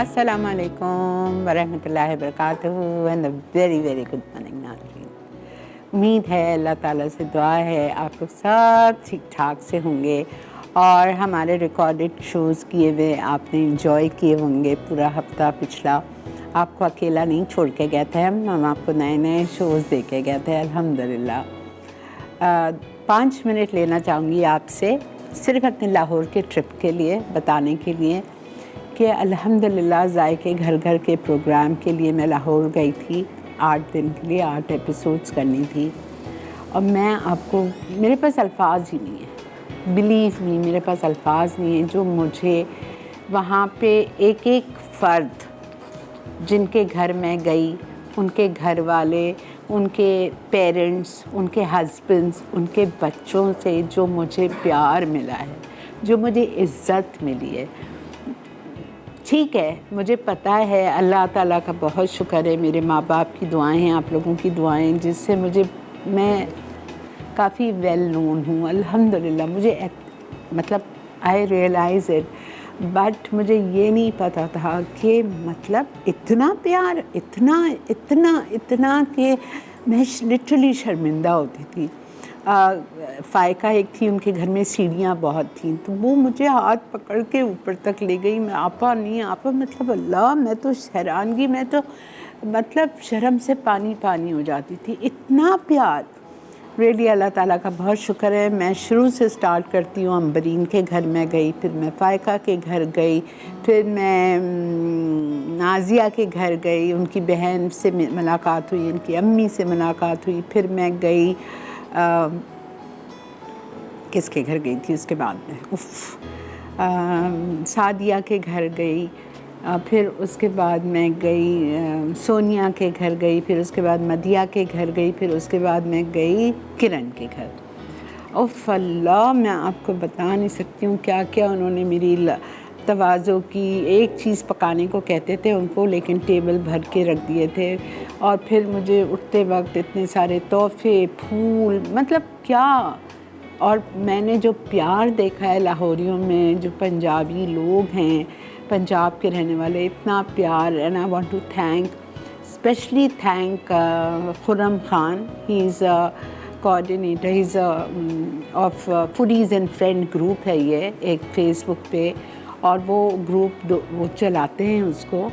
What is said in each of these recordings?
अस्सलाम वालेकुम वरहमतुल्लाहि वबरकातुहू and very very good morning नाज़रीन। उम्मीद है अल्लाह ताला से दुआ है आप लोग सब ठीक ठाक से होंगे और हमारे रिकॉर्डेड शोज़ किए हुए आपने इंजॉय किए होंगे। पूरा हफ्ता पिछला आपको अकेला नहीं छोड़ के गए थे, हम आपको नए नए शोज़ दे के गए थे अल्हम्दुलिल्लाह। 5 मिनट लेना चाहूँगी आपसे सिर्फ अपने लाहौर के ट्रिप के लिए बताने के लिए कि अल्हम्दुलिल्लाह ज़ायके घर घर के प्रोग्राम के लिए मैं लाहौर गई थी 8 दिन के लिए, 8 एपिसोड्स करनी थी। और मैं आपको, मेरे पास अल्फाज ही नहीं है, बिलीव मी मेरे पास अल्फाज नहीं है जो मुझे वहाँ पे एक एक फ़र्द जिनके घर मैं गई, उनके घर वाले, उनके पेरेंट्स, उनके हस्बैंड्स, उनके बच्चों से जो मुझे प्यार मिला है, जो मुझे इज़्ज़त मिली है। ठीक है, मुझे पता है, अल्लाह ताला का बहुत शुक्र है, मेरे माँ बाप की दुआएं हैं, आप लोगों की दुआएं, जिससे मैं काफ़ी वेल नोन हूँ अल्हम्दुलिल्लाह। मुझे मतलब आई रियलाइज़ इट, बट मुझे ये नहीं पता था कि मतलब इतना प्यार, इतना इतना इतना कि मैं लिटरली शर्मिंदा होती थी। फ़ायका एक थी, उनके घर में सीढ़ियाँ बहुत थीं, तो वो मुझे हाथ पकड़ के ऊपर तक ले गई। मैं आपा नहीं आपा, मतलब अल्लाह, मैं तो हैरानगी, मैं तो मतलब शर्म से पानी पानी हो जाती थी, इतना प्यार। रियली अल्लाह ताला का बहुत शुक्र है। मैं शुरू से स्टार्ट करती हूँ, अम्बरीन के घर में गई, फिर मैं फ़ायका के घर गई, फिर मैं नाज़िया के घर गई, उनकी बहन से मुलाकात हुई, उनकी अम्मी से मुलाकात हुई, फिर मैं गई किसके घर गई थी उसके बाद में, सादिया के घर गई, फिर उसके बाद मैं गई सोनिया के घर गई, फिर उसके बाद मदिया के घर गई, फिर उसके बाद मैं गई किरण के घर। उफ़ अल्लाह, मैं आपको बता नहीं सकती हूँ क्या क्या उन्होंने मेरी तवाज़ो की। एक चीज़ पकाने को कहते थे उनको, लेकिन टेबल भर के रख दिए थे। और फिर मुझे उठते वक्त इतने सारे तोहफ़े, फूल, मतलब क्या। और मैंने जो प्यार देखा है लाहौरियों में, जो पंजाबी लोग हैं, पंजाब के रहने वाले, इतना प्यार। And I want to specially thank Khurram Khan, he is coordinator, he is of foodies and friend group है ये एक फेसबुक पे, और वो ग्रुप वो चलाते हैं उसको।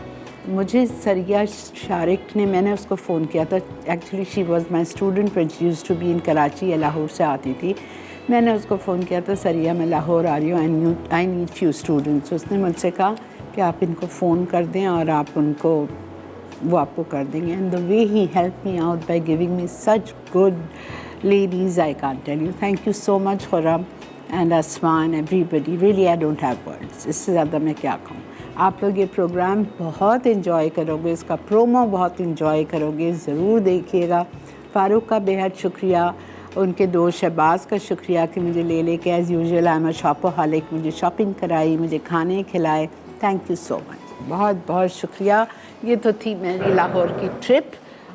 मुझे सरिया शारिक ने, मैंने उसको फ़ोन किया था, actually she was my student which used to be in Karachi, या लाहौर से आती थी। मैंने उसको फ़ोन किया था, सरिया मैं लाहौर आ रही हूँ, आई नीड फ्यू स्टूडेंट्स। उसने मुझसे कहा कि आप इनको फ़ोन कर दें और आप उनको, वो आपको कर देंगे। And the way he help me out by giving me such good ladies, I can't tell you. Thank you so much Khurram and Asman, everybody, really I don't have words. इससे ज़्यादा मैं क्या कहूँ। आप लोग ये प्रोग्राम बहुत इन्जॉय करोगे, इसका प्रोमो बहुत इन्जॉय करोगे, ज़रूर देखिएगा। फ़ारूक का बेहद शुक्रिया, उनके दोस्त शहबाज का शुक्रिया कि मुझे ले के as usual I am a shopaholic, मुझे शॉपिंग कराई, मुझे खाने खिलाए। थैंक यू सो मच, बहुत बहुत शुक्रिया। ये तो थी मेरी लाहौर की ट्रिप,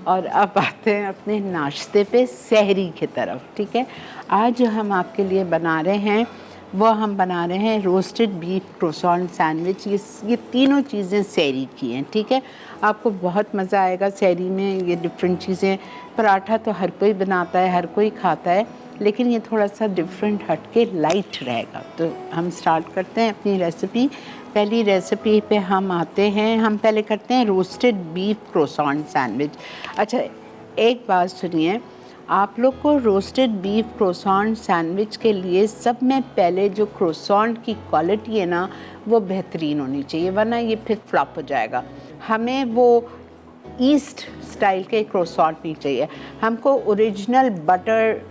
और अब आते हैं अपने नाश्ते पे, सहरी की तरफ। ठीक है, आज जो हम आपके लिए बना रहे हैं वो हम बना रहे हैं रोस्टेड बीफ क्रोसॉन सैंडविच। ये तीनों चीज़ें सहरी की हैं। ठीक है, आपको बहुत मज़ा आएगा सहरी में, ये डिफरेंट चीज़ें। पराठा तो हर कोई बनाता है, हर कोई खाता है, लेकिन ये थोड़ा सा डिफरेंट हट के लाइट रहेगा। तो हम स्टार्ट करते हैं अपनी रेसिपी। पहली रेसिपी पे हम आते हैं, हम पहले करते हैं रोस्टेड बीफ क्रोसॉन सैंडविच। अच्छा, एक बात सुनिए, आप लोग को रोस्टेड बीफ क्रोसॉन सैंडविच के लिए सब में पहले जो क्रोसॉन की क्वालिटी है ना, वो बेहतरीन होनी चाहिए, वरना ये फिर फ्लॉप हो जाएगा। हमें वो ईस्ट स्टाइल के क्रोसॉन नहीं चाहिए, हमको original butter,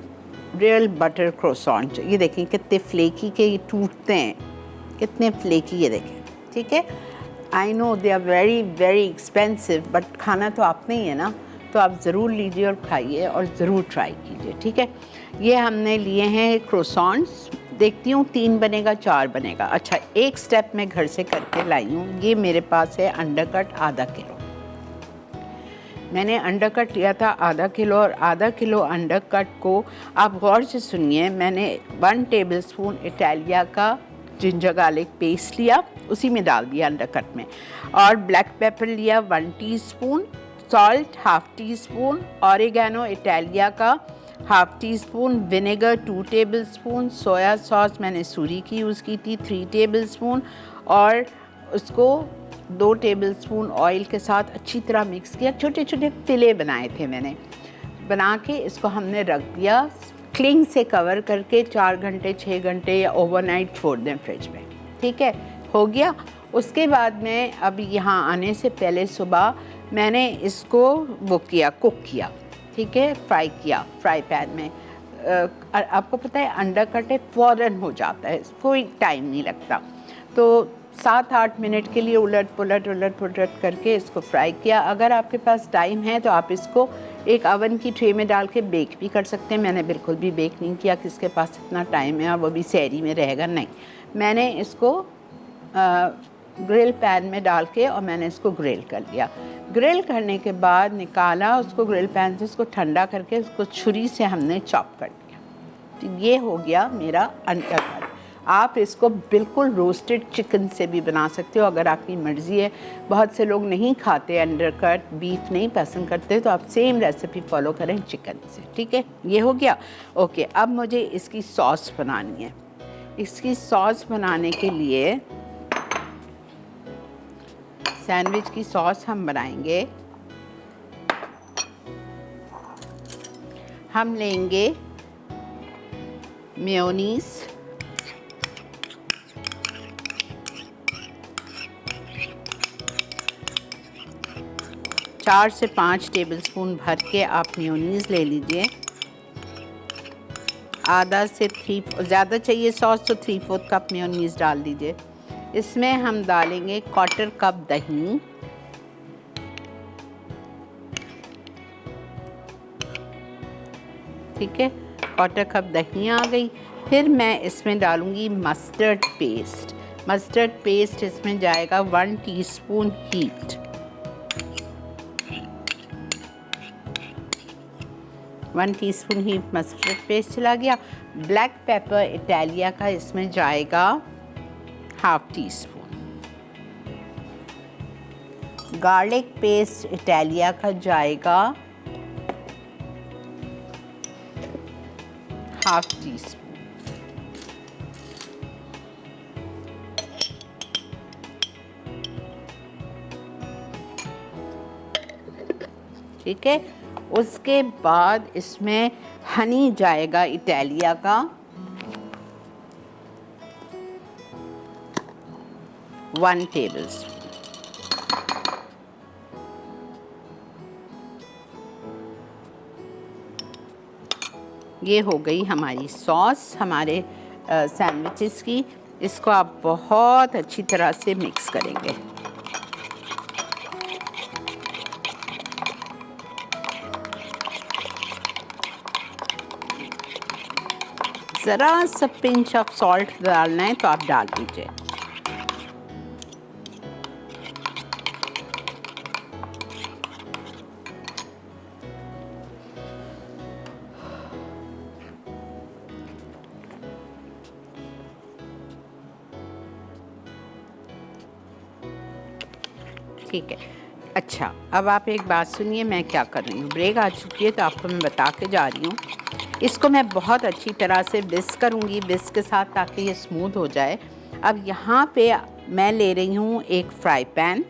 real butter croissant चाहिए। ये देखें कितने फ्लेकी के ये टूटते हैं, कितने फ्लेकी, ये देखें। ठीक है, I know they are very very expensive, but खाना तो आपने ही है ना, तो आप ज़रूर लीजिए और खाइए और ज़रूर ट्राई कीजिए। ठीक है, ये हमने लिए हैं क्रोसॉन्स, देखती हूँ 3 बनेगा 4 बनेगा। अच्छा, एक स्टेप मैं घर से करके लाई हूँ। ये मेरे पास है अंडरकट आधा किलो, मैंने अंडरकट लिया था आधा किलो, और आधा किलो अंडरकट को आप गौर से सुनिए, मैंने 1 टेबलस्पून इटालिया का जिंजर गार्लिक पेस्ट लिया, उसी में डाल दिया अंडरकट में। और ब्लैक पेपर लिया 1 teaspoon, salt 1/2 teaspoon, oregano Italia का 1/2 teaspoon, vinegar 2 tablespoon, soya sauce मैंने सूरी की यूज़ की थी 3 टेबलस्पून, और उसको 2 टेबलस्पून ऑयल के साथ अच्छी तरह मिक्स किया। छोटे छोटे तिले बनाए थे मैंने, बना के इसको हमने रख दिया क्लिंग से कवर करके 4 घंटे 6 घंटे या ओवरनाइट छोड़ दें फ्रिज में। ठीक है, हो गया। उसके बाद में अब यहाँ आने से पहले सुबह मैंने इसको वो किया, कुक किया, ठीक है, फ्राई किया फ्राई पैन में। आपको पता है अंडरकट है फ़ौरन हो जाता है, कोई टाइम नहीं लगता। तो 7-8 मिनट के लिए उलट पुलट करके इसको फ्राई किया। अगर आपके पास टाइम है तो आप इसको एक ओवन की ट्रे में डाल के बेक भी कर सकते हैं। मैंने बिल्कुल भी बेक नहीं किया, किसके पास इतना टाइम है और वो भी सहरी में रहेगा, नहीं। मैंने इसको ग्रिल पैन में डाल के और मैंने इसको ग्रिल कर लिया। ग्रिल करने के बाद निकाला उसको ग्रिल पैन से, उसको ठंडा करके उसको छुरी से हमने चॉप कर दिया। तो ये हो गया मेरा अंडरकट। आप इसको बिल्कुल रोस्टेड चिकन से भी बना सकते हो अगर आपकी मर्ज़ी है। बहुत से लोग नहीं खाते अंडरकट, बीफ नहीं पसंद करते, तो आप सेम रेसिपी फॉलो करें चिकन से। ठीक है, ये हो गया। ओके, अब मुझे इसकी सॉस बनानी है। इसकी सॉस बनाने के लिए सैंडविच की सॉस हम बनाएंगे। हम लेंगे मेयोनीज़, चार से 5 टेबलस्पून भर के आप मेयोनीज़ ले लीजिए। आधा से 3, ज़्यादा चाहिए सॉस तो 3/4 कप मेयोनीज़ डाल दीजिए। इसमें हम डालेंगे 1/4 कप दही, ठीक है, 1/4 कप दही आ गई। फिर मैं इसमें डालूंगी मस्टर्ड पेस्ट। मस्टर्ड पेस्ट इसमें जाएगा 1 teaspoon heat, 1 teaspoon heat mustard paste चला गया। ब्लैक पेपर इटालिया का इसमें जाएगा 1/2 टीस्पून। गार्लिक पेस्ट इटालिया का जाएगा 1/2 टीस्पून। ठीक है, उसके बाद इसमें हनी जाएगा इटालिया का 1 टेबलस्पून। ये हो गई हमारी सॉस हमारे सैंडविचेस की। इसको आप बहुत अच्छी तरह से मिक्स करेंगे। ज़रा सा पिंच ऑफ सॉल्ट डालना है तो आप डाल दीजिए। ठीक है, अच्छा, अब आप एक बात सुनिए, मैं क्या कर रही हूँ। ब्रेक आ चुकी है तो आपको मैं बता के जा रही हूँ। इसको मैं बहुत अच्छी तरह से विस्क करूँगी, विस्क के साथ, ताकि ये स्मूथ हो जाए। अब यहाँ पे मैं ले रही हूँ एक फ्राई पैन,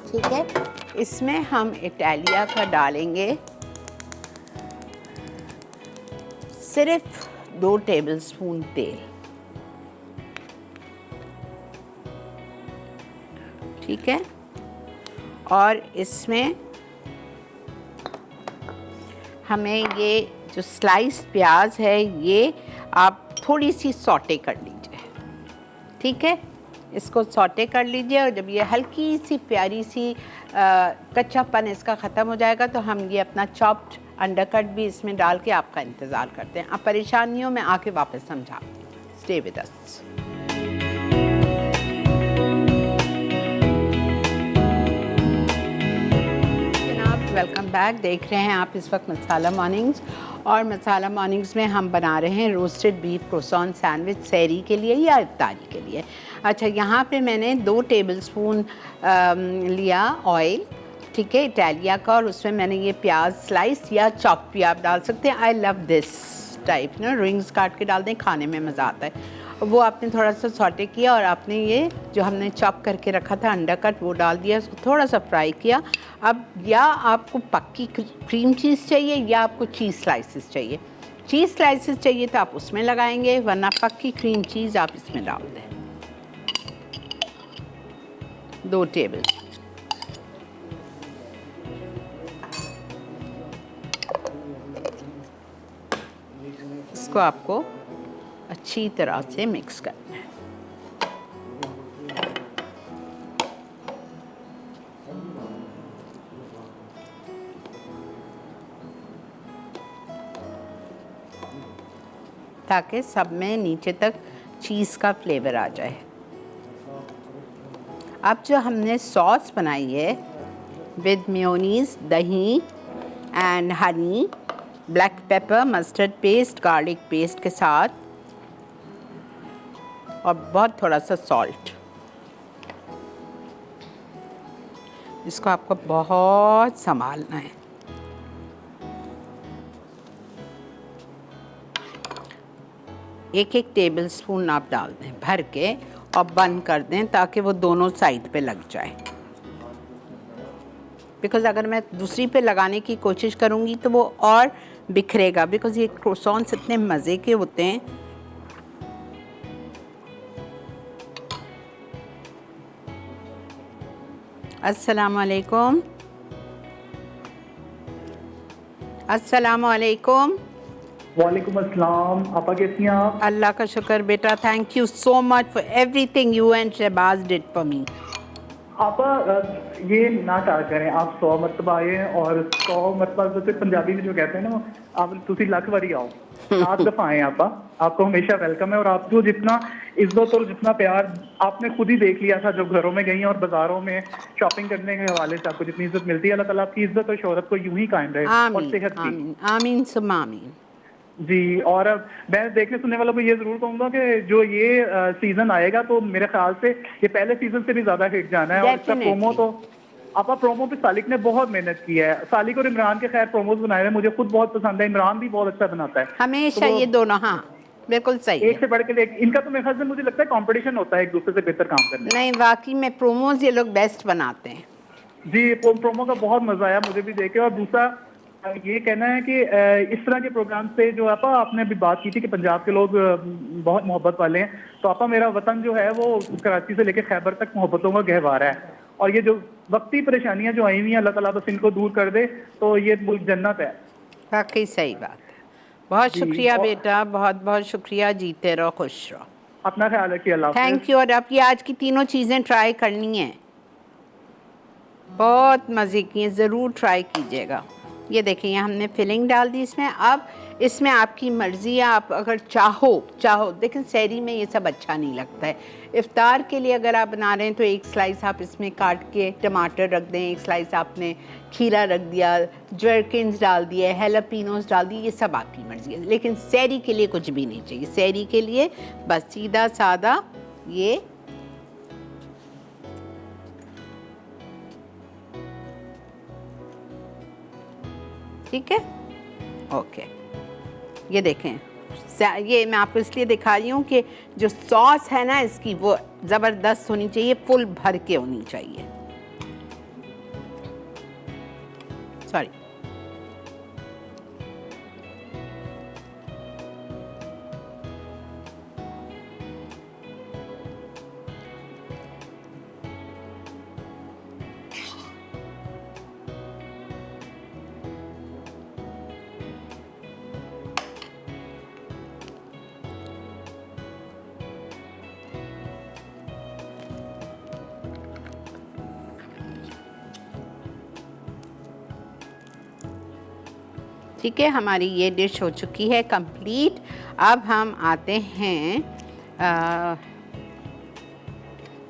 ठीक है। इसमें हम इटालिया का डालेंगे सिर्फ 2 टेबलस्पून तेल, ठीक है। और इसमें हमें ये जो स्लाइस प्याज है ये आप थोड़ी सी सौटे कर लीजिए, ठीक है। इसको सौटे कर लीजिए और जब ये हल्की सी प्यारी सी कच्चापन इसका ख़त्म हो जाएगा तो हम ये अपना चॉप्ड अंडरकट भी इसमें डाल के आपका इंतज़ार करते हैं। आप परेशानियों में आके वापस समझाती हूँ। Stay with us. Welcome back. देख रहे हैं आप इस वक्त मसाला मॉर्निंग्स, और मसाला मॉर्निंग्स में हम बना रहे हैं रोस्टेड बीफ क्रोसान सैंडविच सहरी के लिए या इफ्तारी के लिए। अच्छा, यहाँ पे मैंने 2 टेबलस्पून लिया ऑयल, ठीक है, इटालिया का, और उसमें मैंने ये प्याज स्लाइस या चॉप भी आप डाल सकते हैं। आई लव दिस टाइप ना, रिंग्स काट के डाल दें, खाने में मज़ा आता है। वो आपने थोड़ा सा सॉटे किया और आपने ये जो हमने चॉप करके रखा था अंडा कट वो डाल दिया, उसको थोड़ा सा फ्राई किया। अब या आपको पक्की क्रीम चीज़ चाहिए या आपको चीज़ स्लाइसेस चाहिए। चीज़ स्लाइसेस चाहिए तो आप उसमें लगाएंगे, वरना पक्की क्रीम चीज़ आप इसमें डाल दें। 2 टेबल। इसको आपको अच्छी तरह से मिक्स करना है। ताकि सब में नीचे तक चीज़ का फ्लेवर आ जाए। अब जो हमने सॉस बनाई है विद मेयोनीज, दही and honey, black pepper, mustard paste, garlic paste के साथ, और बहुत थोड़ा सा सॉल्ट, इसको आपको बहुत संभालना है। एक टेबलस्पून आप डाल दें भर के और बंद कर दें ताकि वो दोनों साइड पे लग जाए। बिकॉज़ अगर मैं दूसरी पे लगाने की कोशिश करूँगी तो वो और बिखरेगा, बिकॉज़ ये क्रोसॉन्स इतने मज़े के होते हैं। अस्सलामुअलैकुम, अस्सलामुअलैकुम। वालेकुम अस्सलाम। आपा कैसी हैं आप? अल्लाह का शुक्र बेटा, thank you so much for everything you and Shahbaz did for me. आपा ये ना कहा करें, आप 100 मरतबा आए हैं और 100 मरतबा जैसे पंजाबी में जो कहते हैं ना, आप तुसी लख बारी आओ, 7 दफ़ा आए आपा, आपको हमेशा वेलकम है। और आपको जितना इज्जत और जितना प्यार आपने खुद ही देख लिया था जब घरों में गई और बाजारों में शॉपिंग करने के हवाले से आपको जितनी इज्जत मिलती है, अल्लाह ताला आपकी इज्जत और शोहरत को यूं ही कायम रहे और सेहत भी। आमीन आमीन सुम्मा आमीन। जी, और अब मैं देखने सुनने वालों को ये जरूर कहूंगा कि जो ये सीजन आएगा तो मेरे ख्याल से ये पहले सीजन से भी ज्यादा हिट जाना है। और इसका प्रोमो तो आपा, प्रोमो पे सालिक ने बहुत मेहनत की है। सालिक और इमरान के खैर प्रोमोज बनाए हैं, मुझे खुद बहुत पसंद है। इमरान भी बहुत अच्छा बनाता है हमेशा तो ये दोनों, हाँ बिल्कुल सही एक से बढ़ के इनका तो मेरे ख्याल से मुझे लगता है कंपटीशन होता है एक दूसरे से बेहतर काम करने। नहीं, वाकई में प्रोमोज ये लोग बेस्ट बनाते हैं। जी, प्रोमो का बहुत मजा आया मुझे भी देखे। और दूसरा ये कहना है कि इस तरह के प्रोग्राम से जो आपा आपने अभी बात की थी कि पंजाब के लोग बहुत मोहब्बत वाले हैं, तो आपा मेरा वतन जो है वो कराची से लेकर खैबर तक मोहब्बतों का गहवारा है। और ये जो वक्ती परेशानियां जो आई हुई हैं, अल्लाह ताला बस इनको दूर कर दे तो ये मुल्क जन्नत है। वाकई सही बात है। बहुत शुक्रिया बेटा, बहुत बहुत शुक्रिया। जीते रहो, खुश रहो, अपना ख्याल रखिए। अल्लाह हाफ़िज़। Thank you. और आप ये आज की तीनों चीज़ें ट्राई करनी हैं, बहुत मज़े की हैं, ज़रूर ट्राई कीजिएगा। ये देखिए हमने फिलिंग डाल दी इसमें। अब इसमें आपकी मर्ज़ी है, आप अगर चाहो लेकिन सहरी में ये सब अच्छा नहीं लगता है। इफ़्तार के लिए अगर आप बना रहे हैं तो एक स्लाइस आप इसमें काट के टमाटर रख दें, एक स्लाइस आपने खीरा रख दिया, जर्किन्स डाल दिए, हैलापिनोस डाल दिए, ये सब आपकी मर्ज़ी है। लेकिन सहरी के लिए कुछ भी नहीं चाहिए। सहरी के लिए बस सीधा सादा ये ठीक है, ओके। ये देखें, ये मैं आपको इसलिए दिखा रही हूँ कि जो सॉस है ना इसकी वो ज़बरदस्त होनी चाहिए, फुल भर के होनी चाहिए। सॉरी, ठीक है, हमारी ये डिश हो चुकी है कंप्लीट। अब हम आते हैं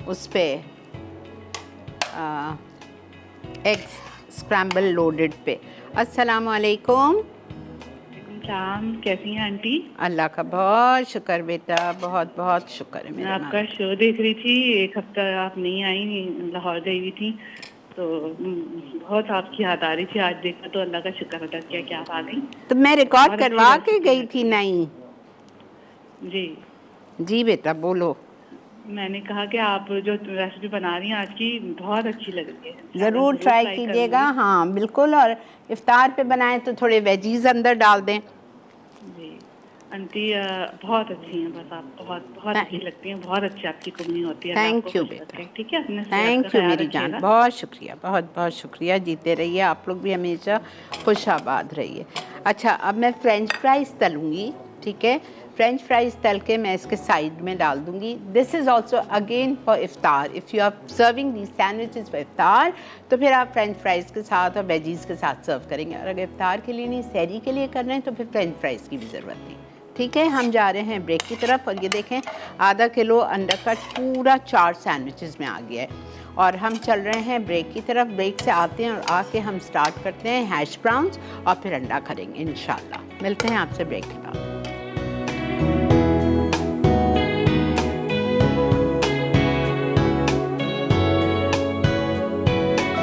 उस पे एग स्क्रैम्बल लोडेड पे। अस्सलाम वालेकुम। सलाम, कैसी हैं आंटी? अल्लाह का बहुत शुक्र बेटा, बहुत बहुत शुक्र है मैं मेरे आपका शो देख रही थी, एक हफ्ता आप नहीं आई, लाहौर गई हुई थी, तो बहुत आपकी याद आ रही थी। आज देखा तो अल्लाह का शुक्र अदा किया कि आप आ गई। तो मैं रिकॉर्ड बहुत अच्छी करवा के रेसिपी गई लगती थी। है। नहीं जी, जी बेटा बोलो। मैंने कहा कि आप जो रेसिपी बना रही हैं आज की बहुत अच्छी लग रही है। ज़रूर ट्राई कीजिएगा। हाँ बिल्कुल, और इफ्तार पे बनाएं तो थोड़े वेजीज अंदर डाल दें। जी आंटी, बहुत अच्छी हैं, बस आप बहुत बहुत Thank- अच्छी लगती हैं, बहुत अच्छी आपकी कुकिंग होती है। अल्लाह थैंक आपको यू खुश बेटा, रखे, ठीक है? अपने सेहत का थैंक यू ख्याल मेरी जान, रखिएगा। बहुत शुक्रिया, बहुत बहुत शुक्रिया। जीते रहिए आप लोग भी, हमेशा खुश आबाद रहिए। अच्छा, अब मैं फ्रेंच फ्राइज़ तलूँगी, ठीक है? फ्रेंच फ्राइज़ तल के मैं इसके साइड में डाल दूँगी। This is also again for iftar. If you are serving the sandwiches for iftar, तो फिर आप फ्रेंच फ्राइज़ के साथ और वेजीज़ के साथ सर्व करेंगे। और अगर इफ्तार के लिए नहीं, सहरी के लिए कर रहे हैं, तो फिर फ्रेंच फ्राइज़ की भी ज़रूरत नहीं। ठीक है, हम जा रहे हैं ब्रेक की तरफ। और ये देखें, आधा किलो अंडरकट पूरा 4 सैंडविचेस में आ गया है। और हम चल रहे हैं ब्रेक की तरफ। ब्रेक से आते हैं और आके हम स्टार्ट करते हैं हैश ब्राउन्स और फिर अंडा करेंगे इंशाल्लाह। मिलते हैं आपसे ब्रेक के बाद।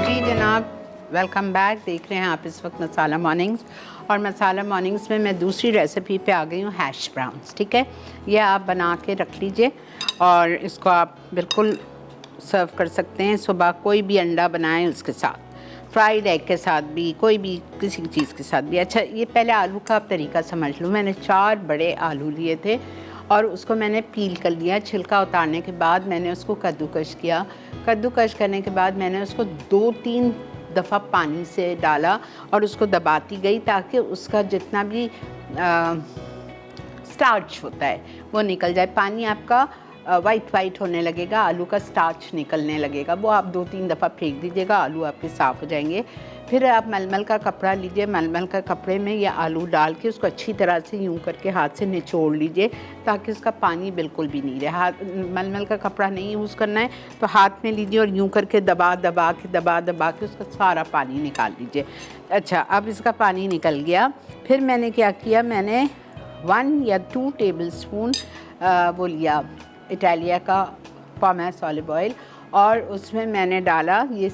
जी जनाब, वेलकम बैक। देख रहे हैं आप इस वक्त मसाला मॉर्निंग्स, और मसाला मॉर्निंग्स में मैं दूसरी रेसिपी पे आ गई हूँ, हैश ब्राउन्स। ठीक है, ये आप बना के रख लीजिए और इसको आप बिल्कुल सर्व कर सकते हैं। सुबह कोई भी अंडा बनाएं उसके साथ, फ्राइड एग के साथ भी, कोई भी किसी चीज़ के साथ भी। अच्छा, ये पहले आलू का आप तरीका समझ लो। मैंने 4 बड़े आलू लिए थे और उसको मैंने पील कर लिया। छिलका उतारने के बाद मैंने उसको कद्दूकश किया। कद्दूकश करने के बाद मैंने उसको 2-3 दफ़ा पानी से डाला और उसको दबाती गई ताकि उसका जितना भी स्टार्च होता है वो निकल जाए। पानी आपका वाइट होने लगेगा, आलू का स्टार्च निकलने लगेगा, वो आप 2-3 दफ़ा फेंक दीजिएगा, आलू आपके साफ़ हो जाएंगे। फिर आप मलमल का कपड़ा लीजिए, मलमल का कपड़े में ये आलू डाल के उसको अच्छी तरह से यूं करके हाथ से निचोड़ लीजिए ताकि उसका पानी बिल्कुल भी नहीं रहे। हाथ मलमल का कपड़ा नहीं यूज़ करना है तो हाथ में लीजिए और यूं करके दबा दबा के उसका सारा पानी निकाल लीजिए। अच्छा, अब इसका पानी निकल गया। फिर मैंने क्या किया, मैंने 1 या 2 टेबल स्पून वो लिया इटालिया का पॉमेस ऑलिव ऑयल, और उसमें मैंने डाला ये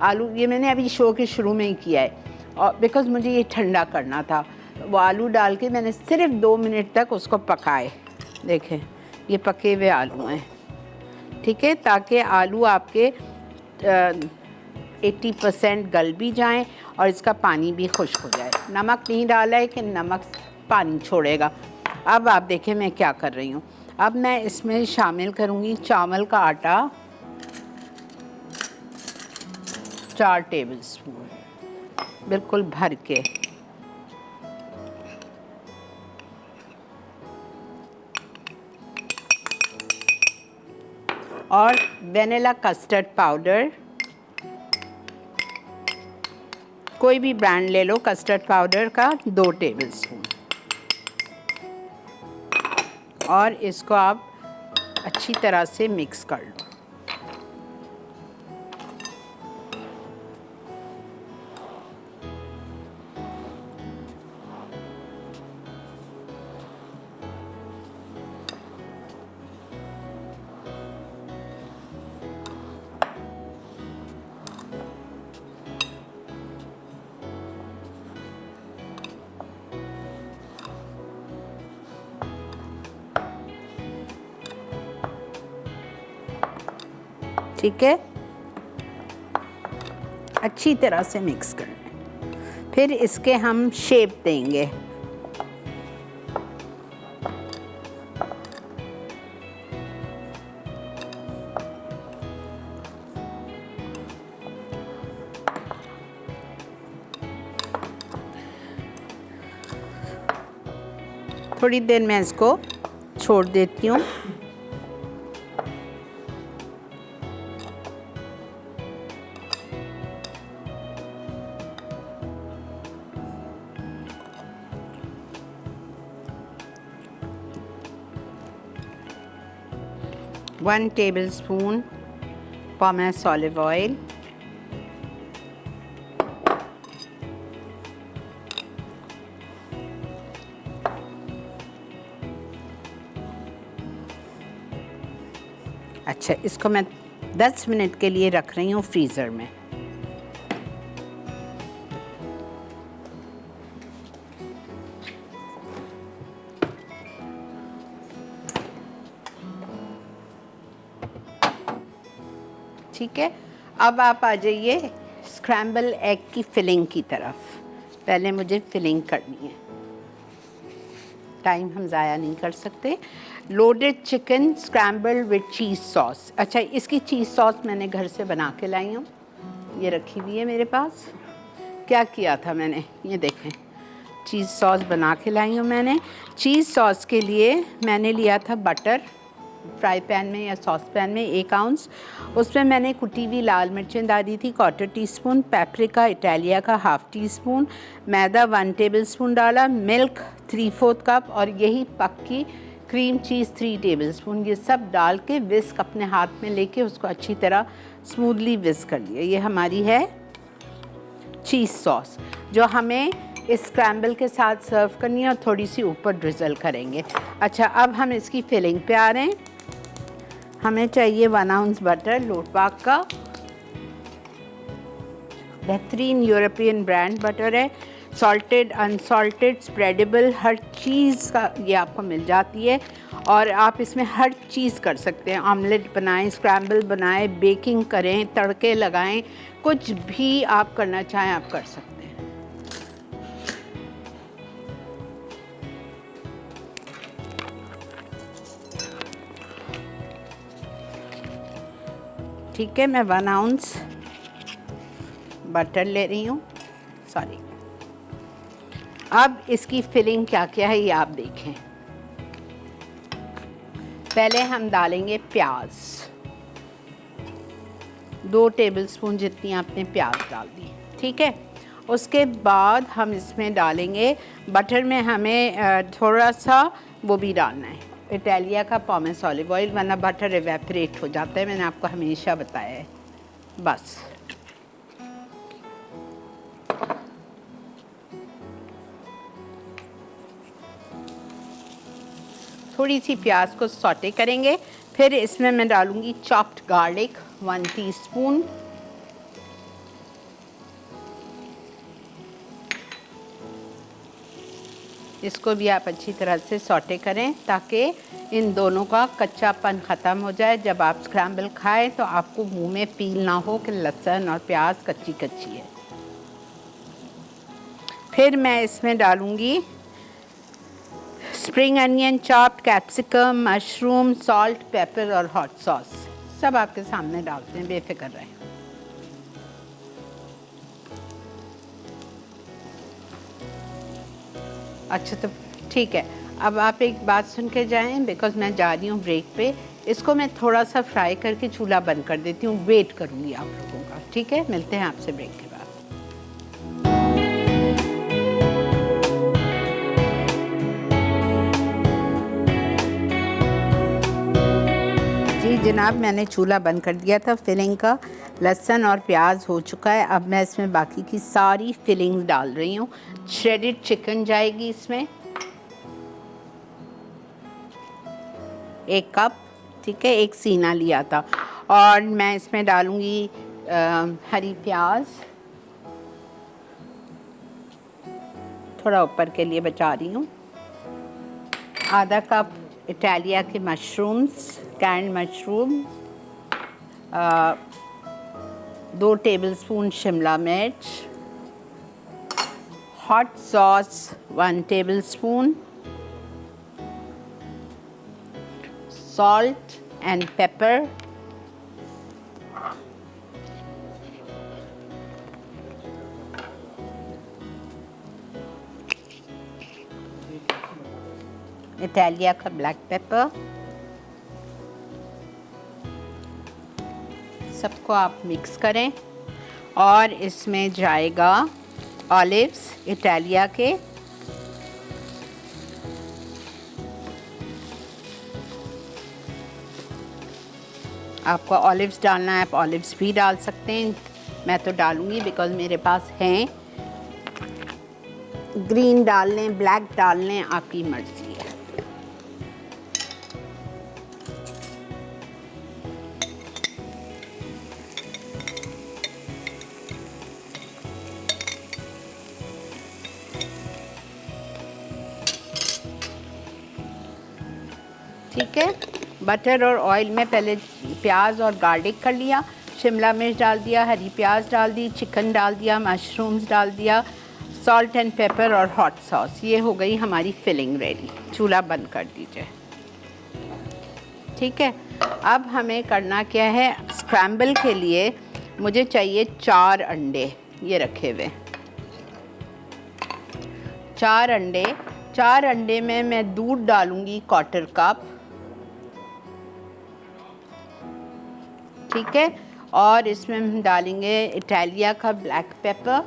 आलू ये मैंने अभी शो के शुरू में ही किया है, और बिकॉज़ मुझे ये ठंडा करना था। वो आलू डाल के मैंने सिर्फ 2 मिनट तक उसको पकाए। देखें, ये पके हुए आलू हैं, ठीक है, ताकि आलू आपके 80% गल भी जाएं और इसका पानी भी खुश्क हो जाए। नमक नहीं डाला है कि नमक पानी छोड़ेगा। अब आप देखें मैं क्या कर रही हूँ। अब मैं इसमें शामिल करूँगी चावल का आटा 4 टेबल स्पून बिल्कुल भर के, और वेनिला कस्टर्ड पाउडर, कोई भी ब्रांड ले लो कस्टर्ड पाउडर का 2 टेबल स्पून, और इसको आप अच्छी तरह से मिक्स कर लो। ठीक है, अच्छी तरह से मिक्स कर लें। फिर इसके हम शेप देंगे। थोड़ी देर मैं इसको छोड़ देती हूँ। One tablespoon pomace olive oil, अच्छा, इसको मैं 10 मिनट के लिए रख रही हूँ फ्रीज़र में। ठीक है, अब आप आ जाइए स्क्रैम्बल एग की फिलिंग की तरफ। पहले मुझे फिलिंग करनी है, टाइम हम ज़ाया नहीं कर सकते। Loaded chicken scramble with cheese sauce. अच्छा, इसकी चीज़ सॉस मैंने घर से बना के लाई हूँ, ये रखी हुई है मेरे पास। क्या किया था मैंने, ये देखें, चीज़ सॉस बना के लाई हूँ मैंने। चीज़ सॉस के लिए मैंने लिया था बटर, फ्राई पैन में या सॉस पैन में 1 आउंस। उसमें मैंने कुटी हुई लाल मिर्चें डाली थी 1/4 टीस्पून, पेपरिका इटालिया का 1/2 टीस्पून, मैदा 1 टेबलस्पून डाला, मिल्क 3/4 कप और यही पक्की क्रीम चीज़ 3 टेबलस्पून। ये सब डाल के विस्क अपने हाथ में लेके उसको अच्छी तरह स्मूथली विस्क कर लिया। ये हमारी है चीज़ सॉस जो हमें इस स्क्रैम्बल के साथ सर्व करनी है और थोड़ी सी ऊपर ड्रिजल करेंगे। अच्छा, अब हम इसकी फिलिंग पे आ रहे हैं। हमें चाहिए 1 आउंस बटर लोटबाग का, बेहतरीन यूरोपियन ब्रांड बटर है, सॉल्टेड अनसॉल्टेड स्प्रेडेबल, हर चीज़ का ये आपको मिल जाती है। और आप इसमें हर चीज़ कर सकते हैं, ऑमलेट बनाएं, स्क्रैम्बल बनाएं, बेकिंग करें, तड़के लगाएं, कुछ भी आप करना चाहें आप कर सकते हैं। ठीक है, मैं 1 आउंस बटर ले रही हूँ, सॉरी। अब इसकी फिलिंग क्या क्या है ये आप देखें। पहले हम डालेंगे प्याज, 2 टेबलस्पून जितनी आपने प्याज डाल दी, ठीक है। उसके बाद हम इसमें डालेंगे बटर में, हमें थोड़ा सा वो भी डालना है, इटालिया का पॉमेस ऑलिव ऑयल, वरना बटर एवेपोरेट हो जाता है, मैंने आपको हमेशा बताया है। बस थोड़ी सी प्याज को सौटे करेंगे। फिर इसमें मैं डालूंगी चॉप्ड गार्लिक 1 टीस्पून, इसको भी आप अच्छी तरह से सौटे करें ताकि इन दोनों का कच्चापन ख़त्म हो जाए। जब आप स्क्रैम्बल खाएं तो आपको मुंह में फील ना हो कि लहसुन और प्याज कच्ची कच्ची है। फिर मैं इसमें डालूंगी spring onion chopped, capsicum, mushroom, salt, paper और हॉट सॉस, सब आपके सामने डालते हैं, बेफिक्र रहें। अच्छा, तो ठीक है, अब आप एक बात सुन के जाएं, बिकॉज मैं जा रही हूँ ब्रेक पे। इसको मैं थोड़ा सा फ्राई करके चूल्हा बंद कर देती हूँ, वेट करूँगी आप लोगों का, ठीक है। मिलते हैं आपसे ब्रेक के बाद। जी जनाब, मैंने चूल्हा बंद कर दिया था। फिलिंग का लहसुन और प्याज हो चुका है। अब मैं इसमें बाकी की सारी फिलिंग्स डाल रही हूँ। श्रेडेड चिकन जाएगी इसमें 1 कप, ठीक है, 1 सीना लिया था। और मैं इसमें डालूँगी हरी प्याज, थोड़ा ऊपर के लिए बचा रही हूँ, आधा कप इटालिया के मशरूम्स, कैंड मशरूम, 2 टेबलस्पून शिमला मिर्च, hot sauce 1 tablespoon, salt and pepper, Italia का ब्लैक पेपर, सबको आप मिक्स करें। और इसमें जाएगा ऑलिव्स इटालिया के, आपको ऑलिव्स डालना है आप ऑलिव्स भी डाल सकते हैं, मैं तो डालूंगी बिकॉज़ मेरे पास हैं। ग्रीन डाल लें, ब्लैक डाल लें, आपकी मर्ज़ी है। ठीक है। बटर और ऑयल में पहले प्याज और गार्लिक कर लिया, शिमला मिर्च डाल दिया, हरी प्याज डाल दी, चिकन डाल दिया, मशरूम्स डाल दिया, सॉल्ट एंड पेपर और हॉट सॉस। ये हो गई हमारी फिलिंग रेडी। चूल्हा बंद कर दीजिए। ठीक है, अब हमें करना क्या है, स्क्रैम्बल के लिए मुझे चाहिए 4 अंडे, ये रखे हुए 4 अंडे। 4 अंडे में मैं दूध डालूंगी 1/4 कप, ठीक है। और इसमें हम डालेंगे इटालिया का ब्लैक पेपर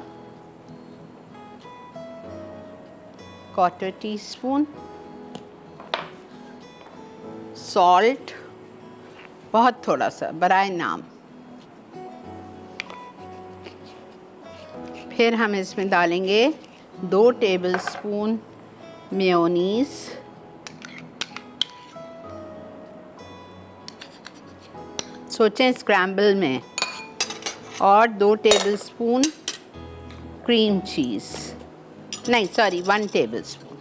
1/4 टीस्पून, सॉल्ट बहुत थोड़ा सा बराए नाम। फिर हम इसमें डालेंगे 2 टेबलस्पून मेयोनीज, सोचें स्क्रैम्बल में, और 2 टेबलस्पून क्रीम चीज़, नहीं सॉरी 1 टेबलस्पून।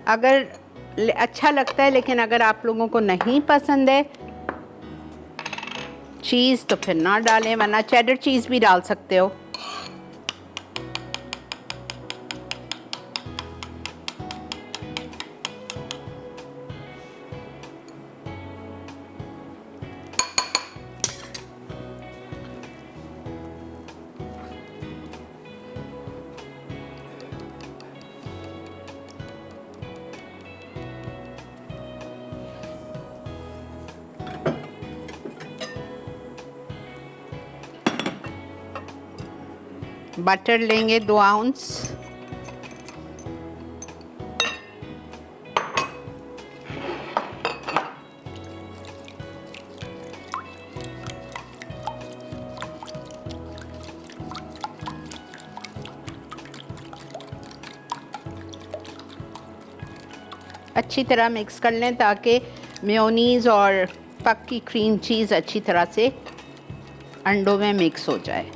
अगर अच्छा लगता है, लेकिन अगर आप लोगों को नहीं पसंद है चीज़ तो फिर ना डालें, वरना चेडर चीज़ भी डाल सकते हो। बटर लेंगे 2 आउंस, अच्छी तरह मिक्स कर लें ताकि मेयोनीज़ और पक्की क्रीम चीज़ अच्छी तरह से अंडों में मिक्स हो जाए।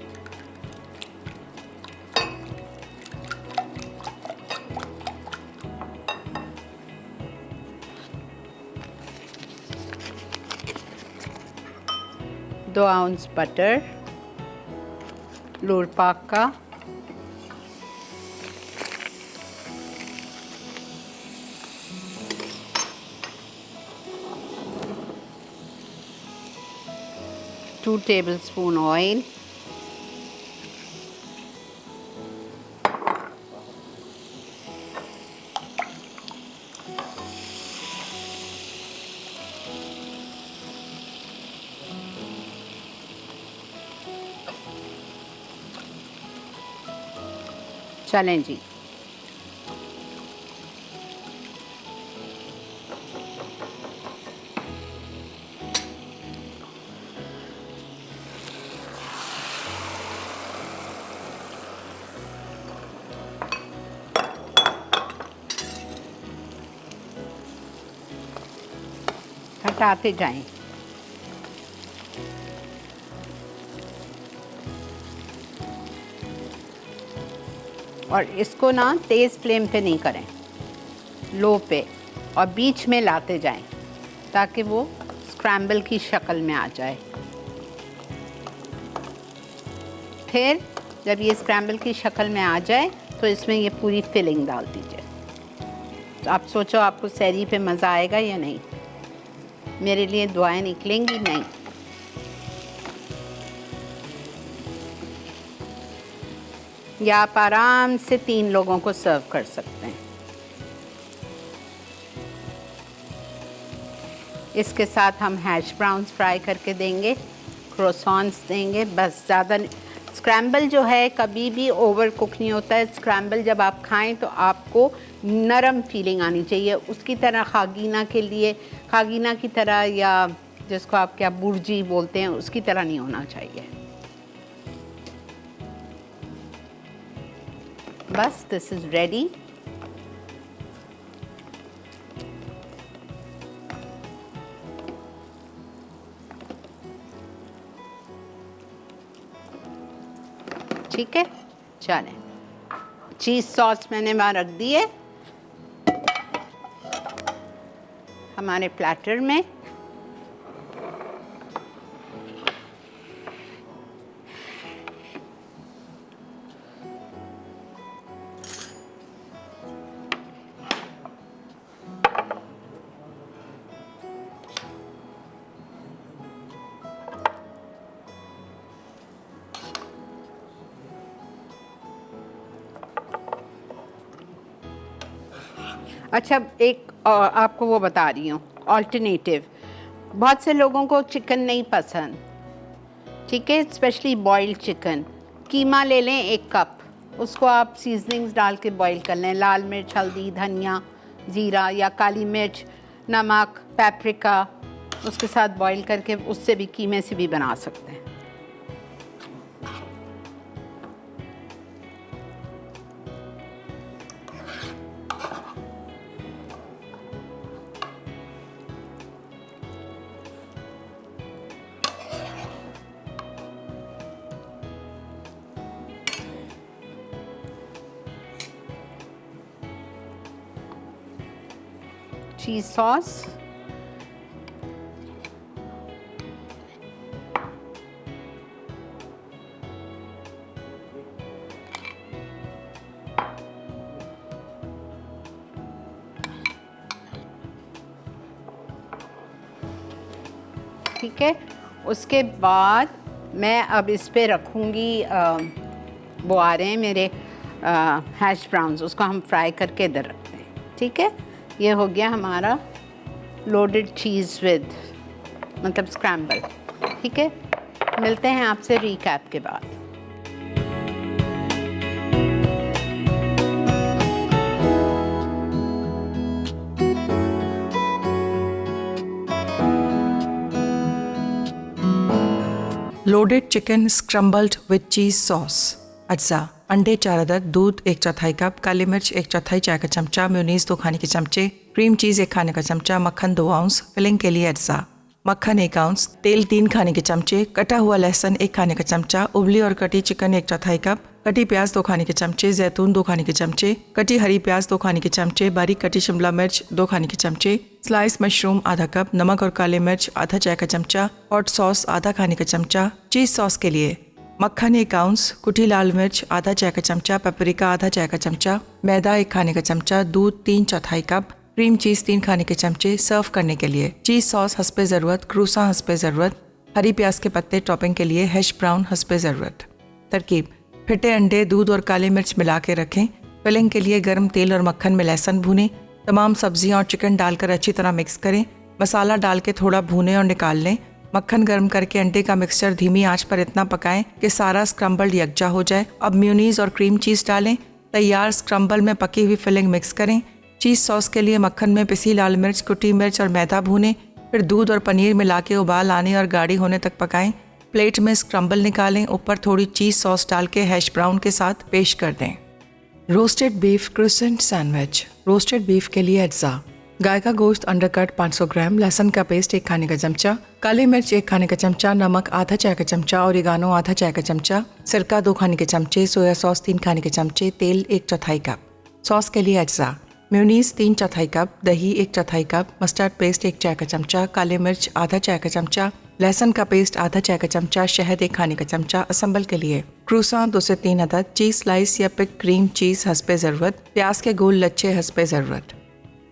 दो आउंस बटर लूर पाक का, 2 टेबलस्पून ऑयल, चलें जी। हटाते जाएं। और इसको ना तेज़ फ्लेम पे नहीं करें, लो पे, और बीच में लाते जाएं ताकि वो स्क्रैम्बल की शक्ल में आ जाए। फिर जब ये स्क्रैम्बल की शक्ल में आ जाए तो इसमें ये पूरी फिलिंग डाल दीजिए। तो आप सोचो आपको सैरी पे मज़ा आएगा या नहीं? मेरे लिए दुआएं निकलेंगी नहीं। या आप आराम से 3 लोगों को सर्व कर सकते हैं। इसके साथ हम हैश ब्राउन्स फ्राई करके देंगे, क्रोसॉन्स देंगे, बस ज़्यादा। स्क्रैम्बल जो है कभी भी ओवर कुक नहीं होता है। स्क्रैम्बल जब आप खाएं तो आपको नरम फीलिंग आनी चाहिए, उसकी तरह खागीना के लिए, खागीना की तरह, या जिसको आप क्या बुर्जी बोलते हैं, उसकी तरह नहीं होना चाहिए। बस दिस इज़ रेडी। ठीक है, चलें। चीज़ सॉस मैंने वहाँ रख दी है। हमारे प्लेटर में। अच्छा, एक आपको वो बता रही हूँ ऑल्टरनेटिव। बहुत से लोगों को चिकन नहीं पसंद, ठीक है, स्पेशली बॉइल्ड चिकन। कीमा ले लें 1 कप, उसको आप सीजनिंग्स डाल के बॉईल कर लें, लाल मिर्च, हल्दी, धनिया, ज़ीरा या काली मिर्च, नमक, पेपरिका, उसके साथ बॉईल करके उससे भी, कीमे से भी बना सकते हैं। चीज़ सॉस, ठीक है। उसके बाद मैं अब इस पे रखूँगी, वो आ रहे हैं मेरे हैश ब्राउन्स, उसको हम फ्राई करके इधर रखते हैं, ठीक है। ये हो गया हमारा लोडेड चीज़ विद, मतलब स्क्रैम्बल, ठीक है। मिलते हैं आपसे रिकैप के बाद। Loaded chicken scrambled with cheese sauce. अज्जा: अंडे 4 अदद, दूध 1/4 कप, काली मिर्च 1/4 चाय का चमचा, मेयोनीज 2 खाने के चमचे, क्रीम चीज़ 1 खाने का चमचा, मक्खन 2 आउंस। फिलिंग के लिए अज्जा: मक्खन 1 आउंस, तेल 3 खाने के चमचे, कटा हुआ लहसुन 1 खाने का चमचा, उबली और कटी चिकन 1/4 कप, कटी प्याज 2 खाने के चमचे, जैतून 2 खाने के चमचे, कटी हरी प्याज 2 खाने के चमचे, बारीक कटी शिमला मिर्च 2 खाने के चमचे, स्लाइस मशरूम आधा कप, नमक और काले मिर्च आधा चाय का चमचा, हॉट सॉस आधा खाने का चमचा। चीज़ सॉस के लिए मक्खन 1 आउंस, कुटी लाल मिर्च आधा चाय का चमचा, पेपरिका आधा चाय का चमचा, मैदा 1 खाने का चमचा, दूध 3/4 कप, क्रीम चीज़ 3 खाने के चमचे। सर्व करने के लिए चीज़ सॉस हस्बे ज़रूरत, क्रूसा हस्बे ज़रूरत, हरी प्याज के पत्ते टॉपिंग के लिए, हैश ब्राउन हस्बे ज़रूरत। तरकीब: फिटे अंडे, दूध और काले मिर्च मिला के रखें। फिलिंग के लिए गर्म तेल और मक्खन में लहसुन भूनें। तमाम सब्जियां और चिकन डालकर अच्छी तरह मिक्स करें। मसाला डाल के थोड़ा भूनें और निकाल लें। मक्खन गर्म करके अंडे का मिक्सचर धीमी आंच पर इतना पकाएं कि सारा स्क्रम्बल्ड यकजा हो जाए। अब मेयोनीज और क्रीम चीज़ डालें। तैयार स्क्रम्बल में पकी हुई फिलिंग मिक्स करें। चीज़ सॉस के लिए मक्खन में पिसी लाल मिर्च, कुटी मिर्च और मैदा भूनें। फिर दूध और पनीर मिला के उबाल आने और गाढ़ी होने तक पकाएं। प्लेट में स्क्रम्बल निकालें, ऊपर थोड़ी चीज़ सॉस डाल के हैश ब्राउन के साथ पेश कर दें। Roasted beef croissant sandwich. Roasted beef के लिए अज्जा: गाय का गोश्त अंडरकट 500 ग्राम, लहसुन का पेस्ट 1 खाने का चमचा, काली मिर्च 1 खाने का चमचा, नमक आधा चाय का चमचा, ओरिगानो आधा चाय का चमचा, सिरका 2 खाने के चमचे, सोया सॉस 3 खाने के चमचे, तेल 1/4 कप। सॉस के लिए अज्जा: मेयोनीज 3/4 कप, दही 1/4 कप, मस्टर्ड पेस्ट 1 चाय का चमचा, काले मिर्च आधा चाय का चमचा, लहसुन का पेस्ट आधा चाय का चमचा, शहद 1 खाने का चमचा। असम्बल के लिए क्रूसा 2 से 3 अदद, चीज़ स्लाइस या पिक क्रीम चीज़ हस्बे ज़रूरत, प्याज के गोल लच्छे हस्बे ज़रूरत।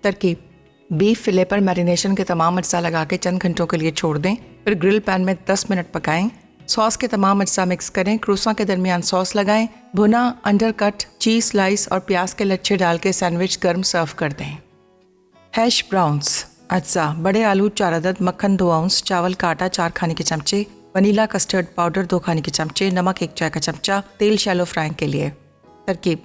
तरकीब: बीफ फिले पर मैरिनेशन के तमाम अज्जा लगा के चंद घंटों के लिए छोड़ दें। फिर ग्रिल पैन में 10 मिनट पकाएं। सॉस के तमाम अज्जा मिक्स करें। क्रूसा के दरमियान सॉस लगाएं। भुना अंडरकट चीज़ स्लाइस और प्याज के लच्छे डाल के सैंडविच गर्म सर्व कर दें। Hash browns. अज्जा: बड़े आलू 4 अदद, मक्खन 2 आउंस, चावल का आटा 4 खाने के चमचे, वनीला कस्टर्ड पाउडर 2 खाने के चमचे, नमक 1 चाय का चमचा, तेल शैलो फ्राइंग के लिए। तरकीब: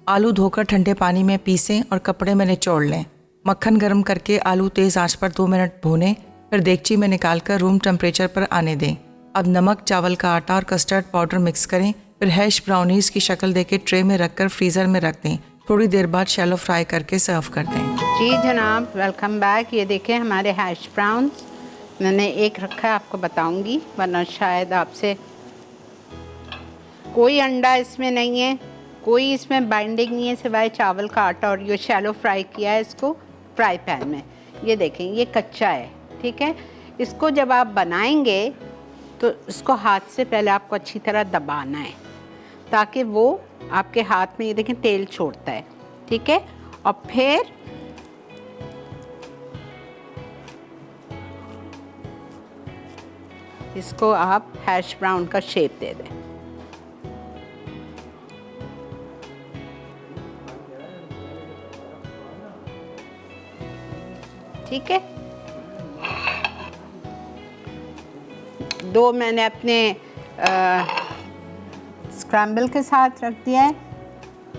आलू धोकर ठंडे पानी में पीसें और कपड़े में निचोड़ लें। मक्खन गर्म करके आलू तेज़ आंच पर 2 मिनट भूनें। फिर देगची में निकालकर रूम टेम्परेचर पर आने दें। अब नमक, चावल का आटा और कस्टर्ड पाउडर मिक्स करें। फिर हैश ब्राउनीज की शक्ल देके ट्रे में रखकर फ्रीज़र में रख दें। थोड़ी देर बाद शैलो फ्राई करके सर्व कर दें। जी जनाब, वेलकम बैक। ये देखें हमारे हैश ब्राउन्स, मैंने एक रखा है, आपको बताऊंगी, वरना शायद आपसे। कोई अंडा इसमें नहीं है, कोई इसमें बाइंडिंग नहीं है सिवाय चावल का आटा, और ये शैलो फ्राई किया है इसको फ्राई पैन में। ये देखें ये कच्चा है, ठीक है। इसको जब आप बनाएंगे तो इसको हाथ से पहले आपको अच्छी तरह दबाना है ताकि वो आपके हाथ में, ये देखें तेल छोड़ता है, ठीक है। और फिर इसको आप हैश ब्राउन का शेप दे दें। ठीक है, 2 मैंने अपने स्क्रैम्बल के साथ रख दिया है।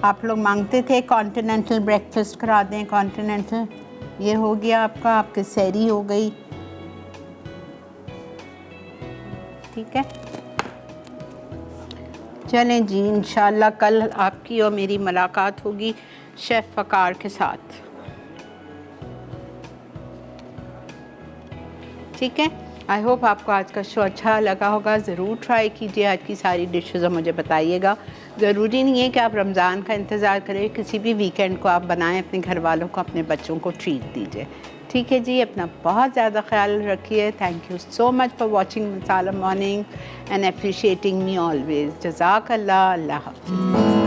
आप लोग मांगते थे कॉन्टिनेंटल ब्रेकफास्ट करा दें, कॉन्टिनेंटल, ये हो गया आपका, आपकी सैरी हो गई, ठीक है। चलें जी, इंशाल्लाह कल आपकी और मेरी मुलाकात होगी शेफ़ फ़कार के साथ, ठीक है। आई होप आपको आज का शो अच्छा लगा होगा। ज़रूर ट्राई कीजिए आज की सारी डिशेज़ और मुझे बताइएगा। ज़रूरी नहीं है कि आप रमज़ान का इंतज़ार करें, किसी भी वीकेंड को आप बनाएं, अपने घर वालों को, अपने बच्चों को ट्रीट दीजिए, ठीक है जी। अपना बहुत ज़्यादा ख्याल रखिए। Thank you so much for watching Masala Morning and appreciating me always. जज़ाकल्लाह। अल्लाह हाफ़िज़।